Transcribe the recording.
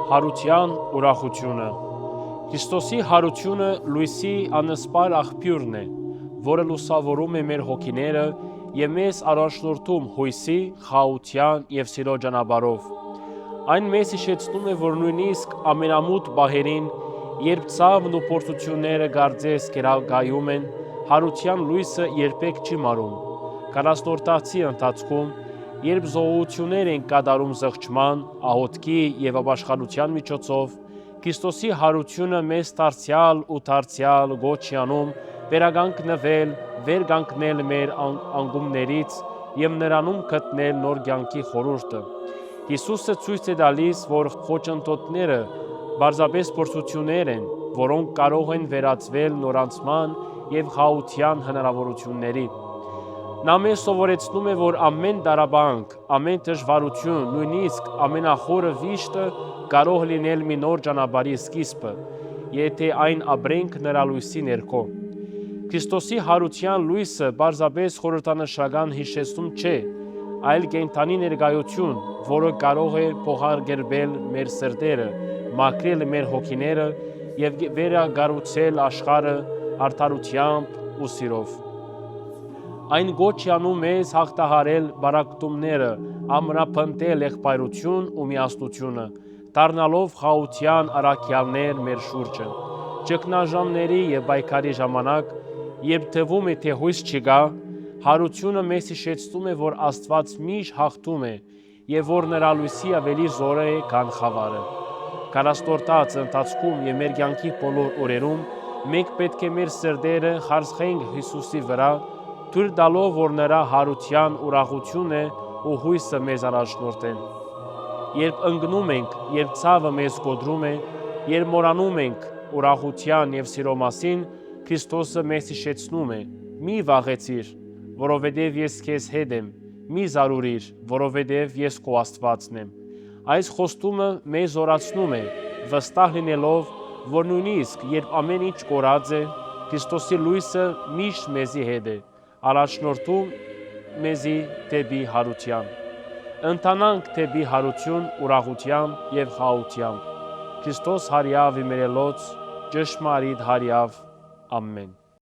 Հարության ուրախությունը Քրիստոսի հարությունը լույսի անսպար աղբյուրն է, որը լուսավորում է մեր հոգիները և մեզ առաջնորդում հույսի, խաղաղության և սիրո ճանապարհով։ Այն մեզ հիշեցնում է, որ նույնիսկ ամենամութ պահերին, երբ ցավն ու փորձությունները կարծես գերակայում են, հարության լույսը երբեք չի մարում։ 40-ամյա ընթացքում, երբ զոհություններ ենք կատարում զղջման, աղոթքի և ապաշխարության միջոցով, Քրիստոսի հարությունը մեզ դարձյալ ու դարձյալ կոչ է անում վերականգնվել, վեր կանգնել մեր անկումներից և Նրանում գտնել նոր կյանքի խորհուրդը։ Հիսուսը ցույց է տալիս, որ խոչընդոտները պարզապես փորձություններ են, որոնք կարող են վերածվել նորացման և խաղաղության հնարավորությունների։ Նա մեզ սովորեցնում է, որ ամեն տառապանք, ամեն դժվարություն, նույնիսկ ամենախորը վիշտը կարող է լինել մի նոր ճանապարհի սկիզբը, եթե այն ապրենք նրա լույսի ներքո։ Քրիստոսի հարության լույսը պարզապես խորհրդանշական հիշեցում չէ, այլ կենդանի ներկայություն, որը կարող է փոխարկել մեր սրտերը, մաքրել մեր հոգիները և վերակառուցել աշխարհը արդարությամբ ու սիրով։ Այն կոչ է անում մեզ հաղթահարել պառակտումները, ամրապնդել եղբայրություն ու միասնությունը, դառնալով խաղաղության առաքյալներ մեր շուրջը։ Ճգնաժամերի և պայքարի ժամանակ, երբ թվում է, թե հույս չկա, հարությունը մեզ հիշեցնում է, որ Աստված միշտ հաղթում է և որ նրա լույսը ավելի զոր է, քան խավարը։ 40 ընթացքում և մեր կյանքի բոլոր օրերում մենք պետք է մեր սրտերը խարսխենք Հիսուսի վրա, թույլ տալով, որ նրա հարության ուրախությունն ու հույսը մեզ առաջնորդեն։ Երբ ընկնում ենք, երբ ցավը մեզ կոտրում է, երբ մոռանում ենք ուրախության և սիրո մասին, Քրիստոսը մեզ հիշեցնում է. «Մի վախեցիր, որովհետև ես քեզ հետ եմ, մի զարուրիր, որովհետև ես քո Աստվածն եմ»։ Այս խոստումը մեզ զորացնում է, վստահ լինելով, որ նույնիսկ երբ ամեն ինչ կորած է, Քրիստոսի լույսը միշտ մեզի հետ է, առաջնորդում մեզ դեպի հարություն։ Ընթանանք դեպի հարություն ուրախությամբ և խաղաղությամբ։ Քրիստոս հարյավ իմերելոց, ճշմարիտ հարյավ։ Ամեն։